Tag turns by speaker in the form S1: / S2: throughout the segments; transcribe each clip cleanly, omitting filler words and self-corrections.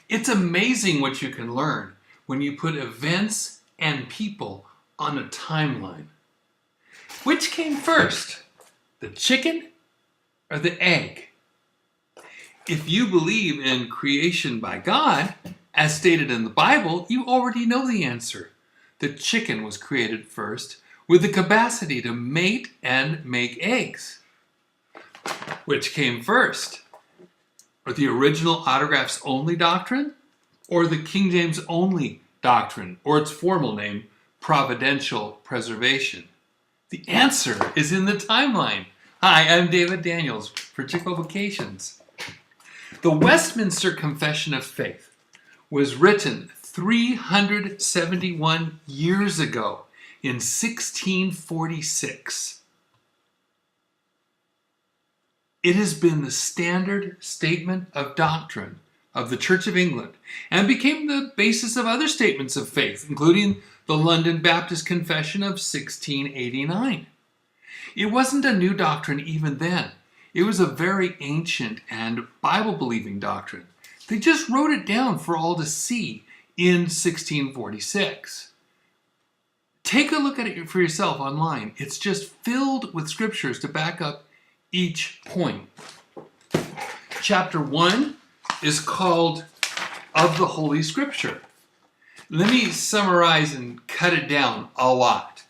S1: It's amazing what you can learn when you put events and people on a timeline. Which came first, the chicken or the egg? If you believe in creation by God, as stated in the Bible, you already know the answer. The chicken was created first with the capacity to mate and make eggs. Which came first? Or the original autographs only doctrine? Or the King James only doctrine, or its formal name, providential preservation? The answer is in the timeline. Hi, I'm David Daniels for Chick Vocations. The Westminster Confession of Faith was written 371 years ago in 1646. It has been the standard statement of doctrine of the Church of England and became the basis of other statements of faith, including the London Baptist Confession of 1689. It wasn't a new doctrine even then. It was a very ancient and Bible-believing doctrine. They just wrote it down for all to see in 1646. Take a look at it for yourself online. It's just filled with scriptures to back up each point. Chapter 1 is called Of the Holy Scripture. Let me summarize and cut it down a lot.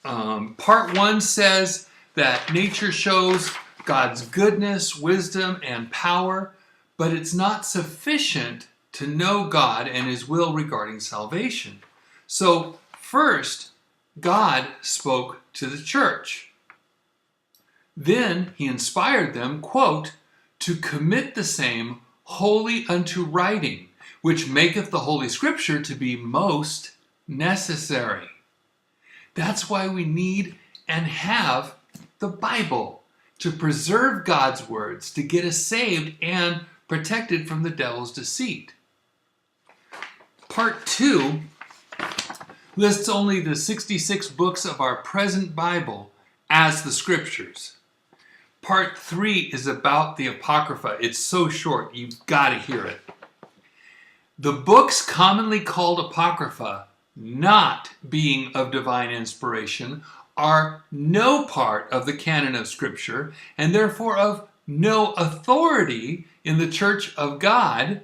S1: Part 1 says that nature shows God's goodness, wisdom, and power, but it's not sufficient to know God and His will regarding salvation. So, first, God spoke to the church. Then He inspired them, quote, to commit the same wholly unto writing, which maketh the Holy Scripture to be most necessary. That's why we need and have the Bible, to preserve God's words, to get us saved and protected from the devil's deceit. Part 2 lists only the 66 books of our present Bible as the Scriptures. Part 3 is about the Apocrypha. It's so short, you've got to hear it. The books commonly called Apocrypha, not being of divine inspiration, are no part of the canon of Scripture and therefore of no authority in the Church of God,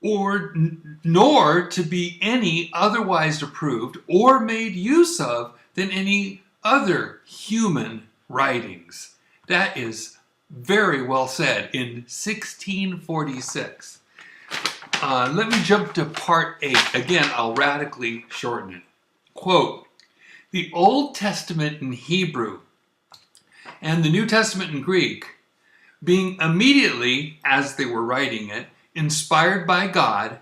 S1: nor to be any otherwise approved or made use of than any other human writings. That is very well said in 1646. Let me jump to part 8. Again, I'll radically shorten it. Quote, the Old Testament in Hebrew and the New Testament in Greek, being immediately, as they were writing it, inspired by God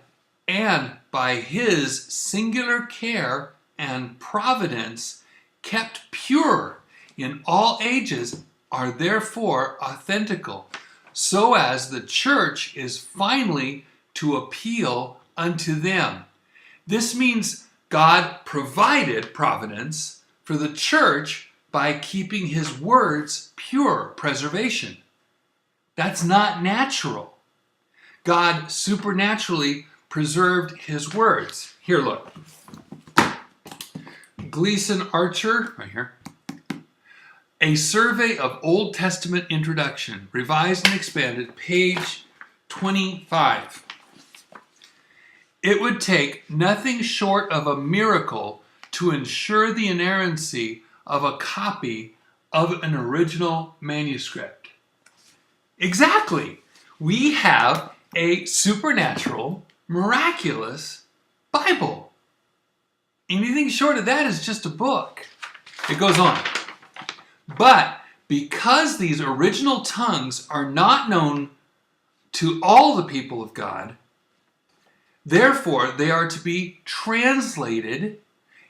S1: and by His singular care and providence, kept pure in all ages, are therefore authentical, so as the church is finally to appeal unto them. This means God provided providence for the church by keeping His words pure, preservation. That's not natural. God supernaturally preserved His words. Here, look. Gleason Archer, right here. A Survey of Old Testament Introduction, revised and expanded, page 25. It would take nothing short of a miracle to ensure the inerrancy of a copy of an original manuscript. Exactly. We have a supernatural, miraculous Bible. Anything short of that is just a book. It goes on. But because these original tongues are not known to all the people of God, therefore they are to be translated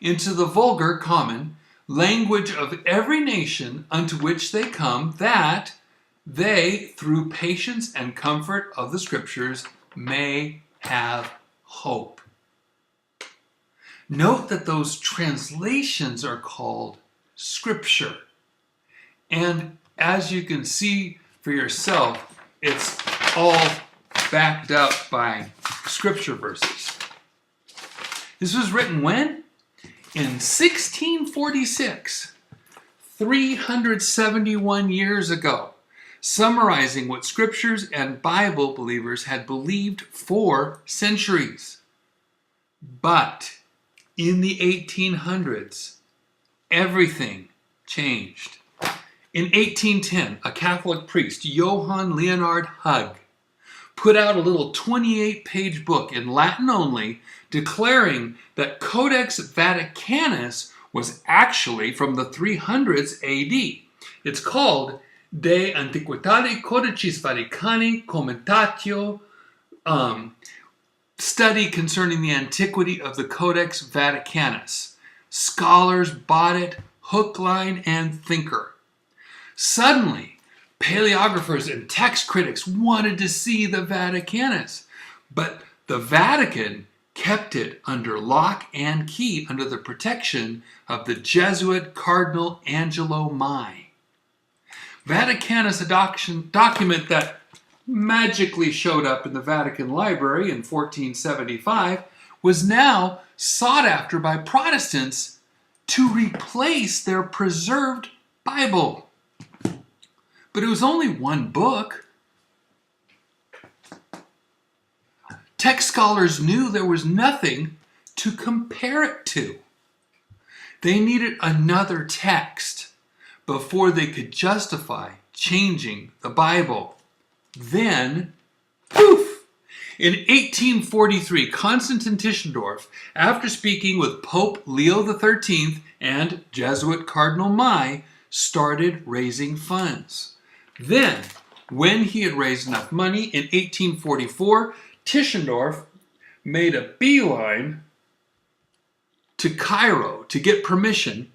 S1: into the vulgar, common language of every nation unto which they come, that they, through patience and comfort of the Scriptures, may have hope. Note that those translations are called Scripture. And as you can see for yourself, it's all backed up by scripture verses. This was written when? In 1646, 371 years ago, summarizing what scriptures and Bible believers had believed for centuries. But in the 1800s, everything changed. In 1810, a Catholic priest, Johann Leonhard Hug, put out a little 28-page book in Latin only, declaring that Codex Vaticanus was actually from the 300s AD. It's called De Antiquitate Codicis Vaticani Commentatio, study concerning the antiquity of the Codex Vaticanus. Scholars bought it hook, line, and sinker. Suddenly, paleographers and text critics wanted to see the Vaticanus, but the Vatican kept it under lock and key under the protection of the Jesuit Cardinal Angelo Mai. Vaticanus, a document that magically showed up in the Vatican Library in 1475, was now sought after by Protestants to replace their preserved Bible. But it was only one book. Text scholars knew there was nothing to compare it to. They needed another text before they could justify changing the Bible. Then, poof! In 1843, Constantine Tischendorf, after speaking with Pope Leo XIII and Jesuit Cardinal Mai, started raising funds. Then, when he had raised enough money in 1844, Tischendorf made a beeline to Cairo to get permission,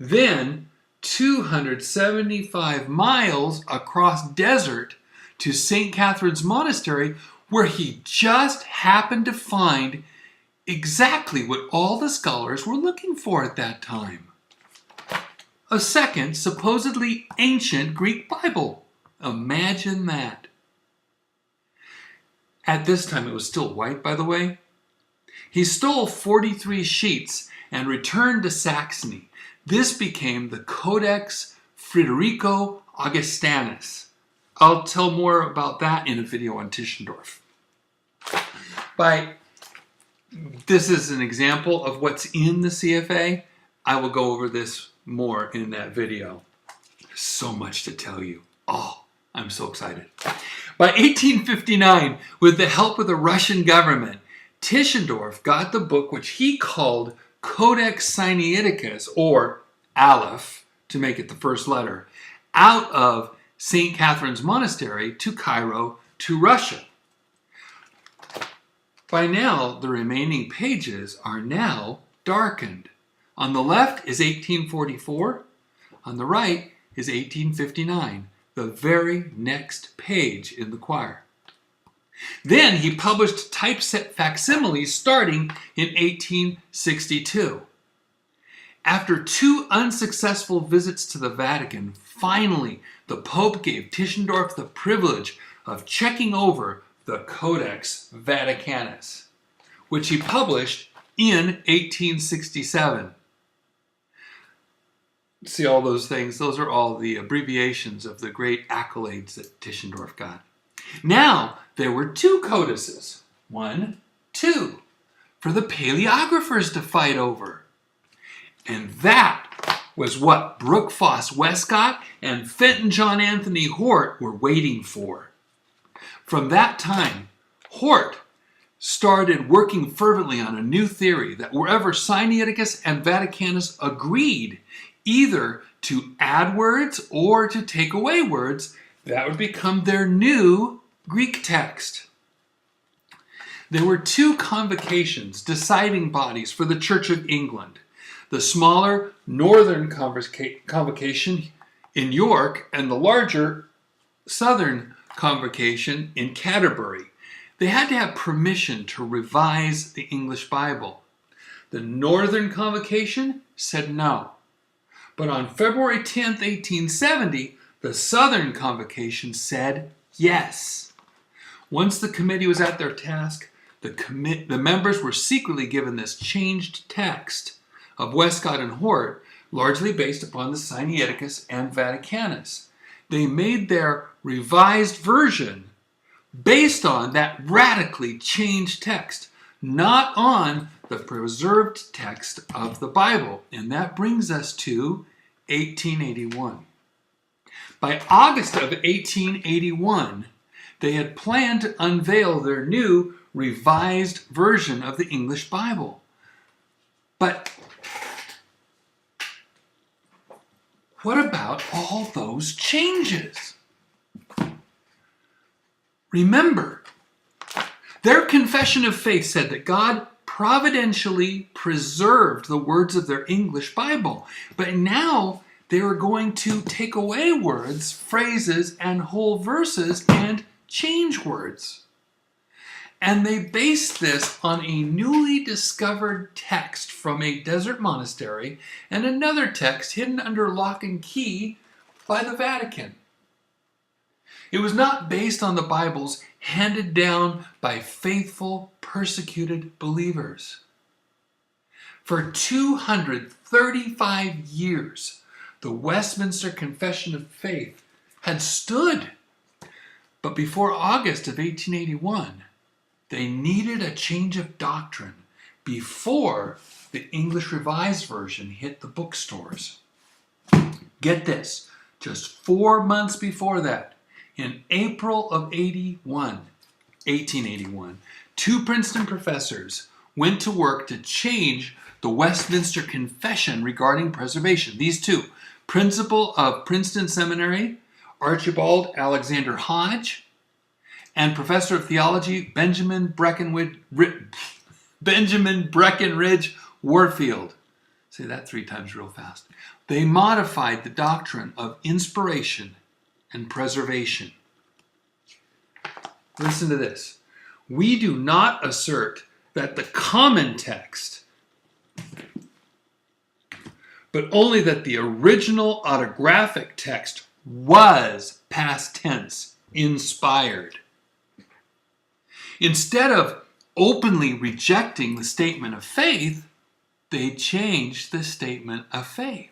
S1: then 275 miles across desert to St. Catherine's Monastery, where he just happened to find exactly what all the scholars were looking for at that time. A second, supposedly ancient Greek Bible. Imagine that. At this time, it was still white, by the way. He stole 43 sheets and returned to Saxony. This became the Codex Friderico Augustinus. I'll tell more about that in a video on Tischendorf. This is an example of what's in the CFA. I will go over this more in that video. There's so much to tell you. Oh, I'm so excited. By 1859, with the help of the Russian government, Tischendorf got the book which he called Codex Sinaiticus, or Aleph, to make it the first letter, out of St. Catherine's Monastery to Cairo to Russia. By now, the remaining pages are now darkened. On the left is 1844. On the right is 1859, the very next page in the choir. Then he published typeset facsimiles starting in 1862. After 2 unsuccessful visits to the Vatican, finally the Pope gave Tischendorf the privilege of checking over the Codex Vaticanus, which he published in 1867. See all those things? Those are all the abbreviations of the great accolades that Tischendorf got. Now, there were 2 codices. 1, 2, for the paleographers to fight over. And that was what Brooke Foss Westcott and Fenton John Anthony Hort were waiting for. From that time, Hort started working fervently on a new theory that wherever Sinaiticus and Vaticanus agreed either to add words or to take away words, that would become their new Greek text. There were 2 convocations, deciding bodies for the Church of England. The smaller Northern Convocation in York and the larger Southern Convocation in Canterbury. They had to have permission to revise the English Bible. The Northern Convocation said no. But on February 10th, 1870, the Southern Convocation said yes. Once the committee was at their task, The members were secretly given this changed text of Westcott and Hort, largely based upon the Sinaiticus and Vaticanus. They made their revised version based on that radically changed text, not on the preserved text of the Bible. And that brings us to 1881. By August of 1881, they had planned to unveil their new revised version of the English Bible. But what about all those changes? Remember, their confession of faith said that God providentially preserved the words of their English Bible. But now they were going to take away words, phrases, and whole verses and change words. And they based this on a newly discovered text from a desert monastery and another text hidden under lock and key by the Vatican. It was not based on the Bibles handed down by faithful, persecuted believers. For 235 years, the Westminster Confession of Faith had stood. But before August of 1881, they needed a change of doctrine before the English Revised Version hit the bookstores. Get this, just 4 months before that, in April of 1881, two Princeton professors went to work to change the Westminster Confession regarding preservation. These two, principal of Princeton Seminary, Archibald Alexander Hodge, and professor of theology, Benjamin Breckinridge Warfield. Say that 3 times real fast. They modified the doctrine of inspiration and preservation. Listen to this. We do not assert that the common text, but only that the original autographic text was, past tense, inspired. Instead of openly rejecting the statement of faith, they changed the statement of faith.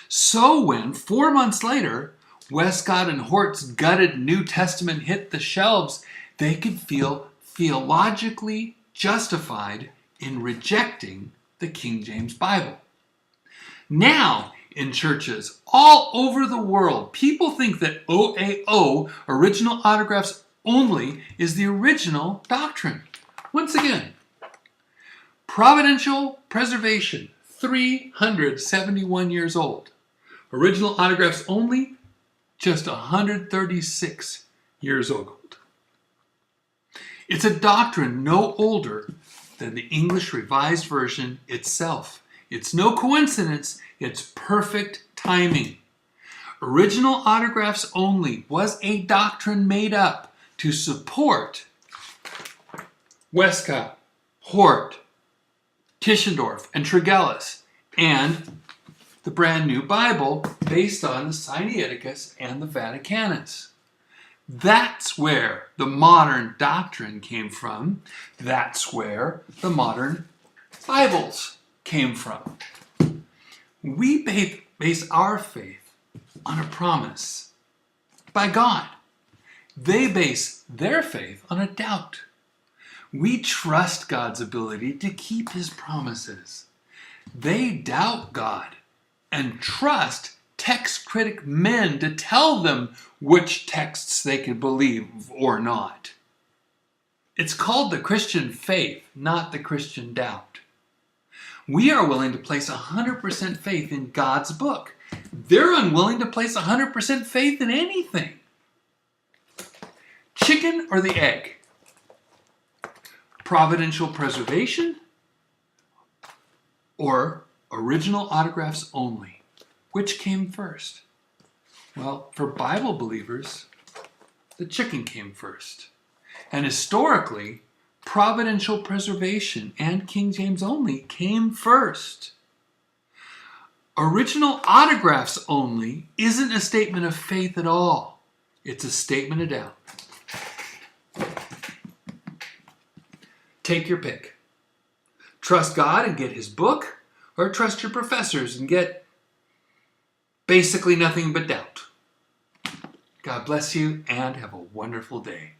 S1: So when 4 months later, Westcott and Hort's gutted New Testament hit the shelves, they could feel theologically justified in rejecting the King James Bible. Now, in churches all over the world, people think that OAO, original autographs only, is the original doctrine. Once again, providential preservation, 371 years old. Original autographs only, just 136 years old. It's a doctrine no older than the English Revised Version itself. It's no coincidence, it's perfect timing. Original autographs only was a doctrine made up to support Westcott, Hort, Tischendorf, and Tregelles, and the brand new Bible based on the Sinaiticus and the Vaticanus. That's where the modern doctrine came from. That's where the modern Bibles came from. We base our faith on a promise by God. They base their faith on a doubt. We trust God's ability to keep his promises. They doubt God and trust text critic men to tell them which texts they can believe or not. It's called the Christian faith, not the Christian doubt. We are willing to place 100% faith in God's book. They're unwilling to place 100% faith in anything. Chicken or the egg? Providential preservation or original autographs only? Which came first? Well, for Bible believers, the chicken came first. And historically, providential preservation and King James only came first. Original autographs only isn't a statement of faith at all. It's a statement of doubt. Take your pick. Trust God and get his book, or trust your professors and get basically nothing but doubt. God bless you and have a wonderful day.